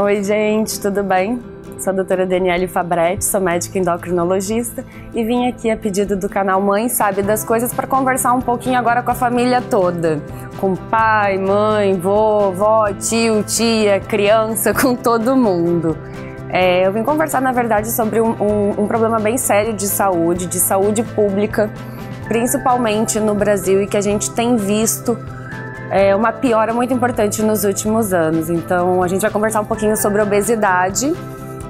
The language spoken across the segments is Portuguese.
Oi gente, tudo bem? Sou a doutora Daniele Fabretti, sou médica endocrinologista e vim aqui a pedido do canal Mãe Sabe das Coisas para conversar um pouquinho agora com a família toda. Com pai, mãe, vovó, tio, tia, criança, com todo mundo. Eu vim conversar, na verdade, sobre um problema bem sério de saúde pública, principalmente no Brasil, e que a gente tem visto uma piora muito importante nos últimos anos. Então a gente vai conversar um pouquinho sobre obesidade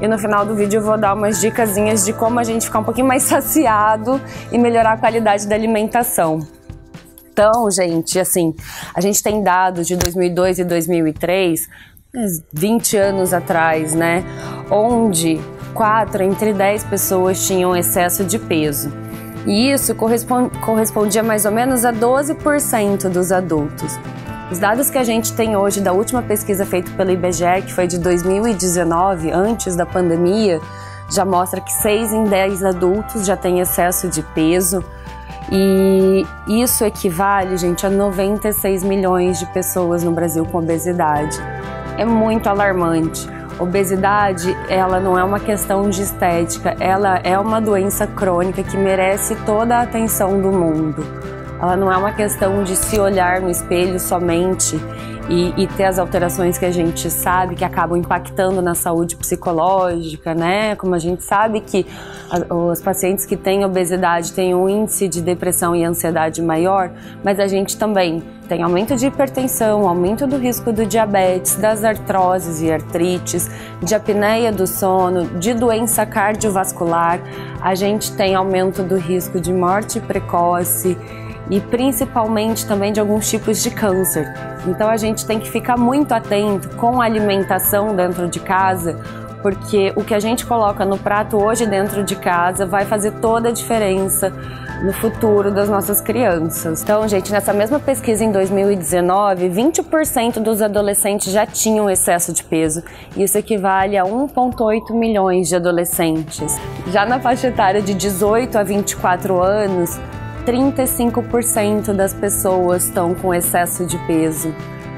e no final do vídeo eu vou dar umas dicasinhas de como a gente ficar um pouquinho mais saciado e melhorar a qualidade da alimentação. Então, gente, assim, a gente tem dados de 2002 e 2003, 20 anos atrás, né, onde 4 entre 10 pessoas tinham excesso de peso. E isso correspondia mais ou menos a 12% dos adultos. Os dados que a gente tem hoje da última pesquisa feita pelo IBGE, que foi de 2019, antes da pandemia, já mostra que 6 em 10 adultos já têm excesso de peso. E isso equivale, gente, a 96 milhões de pessoas no Brasil com obesidade. É muito alarmante. Obesidade, ela não é uma questão de estética, ela é uma doença crônica que merece toda a atenção do mundo. Ela não é uma questão de se olhar no espelho somente e ter as alterações que a gente sabe que acabam impactando na saúde psicológica, né? Como a gente sabe que os pacientes que têm obesidade têm um índice de depressão e ansiedade maior, mas a gente também tem aumento de hipertensão, aumento do risco do diabetes, das artroses e artrites, de apneia do sono, de doença cardiovascular. A gente tem aumento do risco de morte precoce e principalmente também de alguns tipos de câncer. Então a gente tem que ficar muito atento com a alimentação dentro de casa, porque o que a gente coloca no prato hoje dentro de casa vai fazer toda a diferença no futuro das nossas crianças. Então, gente, nessa mesma pesquisa em 2019, 20% dos adolescentes já tinham excesso de peso. Isso equivale a 1,8 milhões de adolescentes. Já na faixa etária de 18 a 24 anos, 35% das pessoas estão com excesso de peso.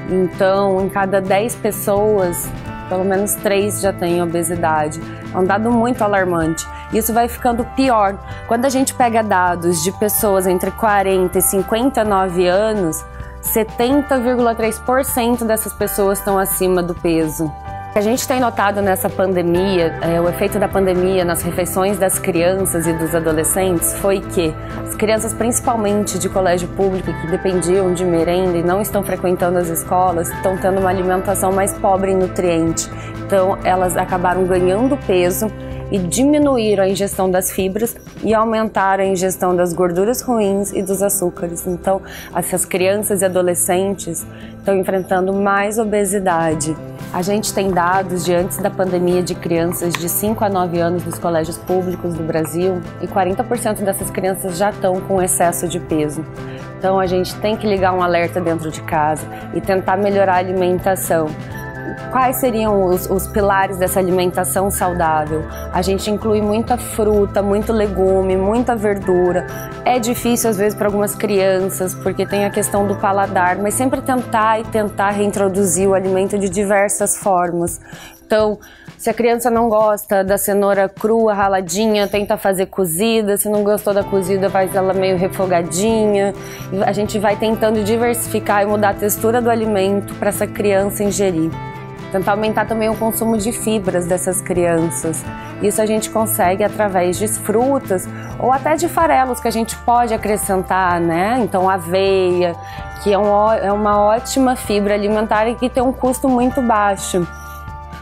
Então, em cada 10 pessoas, pelo menos 3 já têm obesidade. É um dado muito alarmante. Isso vai ficando pior. Quando a gente pega dados de pessoas entre 40 e 59 anos, 70,3% dessas pessoas estão acima do peso. O que a gente tem notado nessa pandemia, o efeito da pandemia nas refeições das crianças e dos adolescentes foi que as crianças, principalmente de colégio público, que dependiam de merenda e não estão frequentando as escolas, estão tendo uma alimentação mais pobre em nutriente. Então elas acabaram ganhando peso e diminuíram a ingestão das fibras e aumentaram a ingestão das gorduras ruins e dos açúcares. Então essas crianças e adolescentes estão enfrentando mais obesidade. A gente tem dados de antes da pandemia de crianças de 5 a 9 anos dos colégios públicos do Brasil e 40% dessas crianças já estão com excesso de peso. Então a gente tem que ligar um alerta dentro de casa e tentar melhorar a alimentação. Quais seriam os pilares dessa alimentação saudável? A gente inclui muita fruta, muito legume, muita verdura. É difícil às vezes para algumas crianças, porque tem a questão do paladar, mas sempre tentar reintroduzir o alimento de diversas formas. Então, se a criança não gosta da cenoura crua, raladinha, tenta fazer cozida. Se não gostou da cozida, faz ela meio refogadinha. A gente vai tentando diversificar e mudar a textura do alimento para essa criança ingerir. Tentar aumentar também o consumo de fibras dessas crianças. Isso a gente consegue através de frutas ou até de farelos que a gente pode acrescentar, né? Então aveia, que é uma ótima fibra alimentar e que tem um custo muito baixo.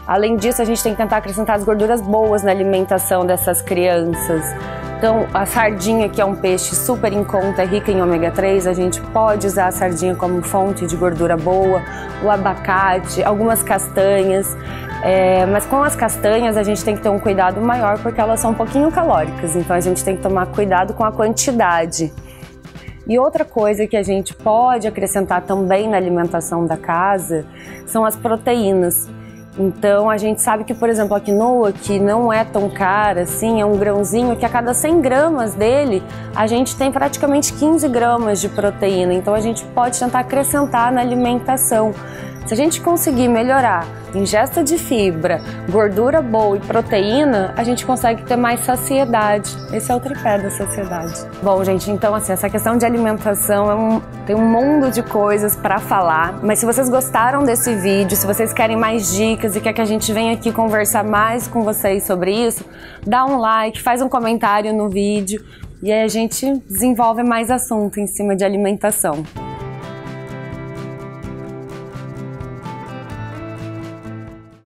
Além disso, a gente tem que tentar acrescentar as gorduras boas na alimentação dessas crianças. Então, a sardinha, que é um peixe super em conta, rica em ômega 3, a gente pode usar a sardinha como fonte de gordura boa, o abacate, algumas castanhas. Mas com as castanhas a gente tem que ter um cuidado maior porque elas são um pouquinho calóricas, então a gente tem que tomar cuidado com a quantidade. E outra coisa que a gente pode acrescentar também na alimentação da casa são as proteínas. Então a gente sabe que, por exemplo, a quinoa, que não é tão cara assim, é um grãozinho que a cada 100 gramas dele a gente tem praticamente 15 gramas de proteína. Então a gente pode tentar acrescentar na alimentação. Se a gente conseguir melhorar ingesta de fibra, gordura boa e proteína, a gente consegue ter mais saciedade. Esse é o tripé da saciedade. Bom, gente, então assim, essa questão de alimentação tem um mundo de coisas para falar, mas se vocês gostaram desse vídeo, se vocês querem mais dicas e quer que a gente venha aqui conversar mais com vocês sobre isso, dá um like, faz um comentário no vídeo e aí a gente desenvolve mais assunto em cima de alimentação.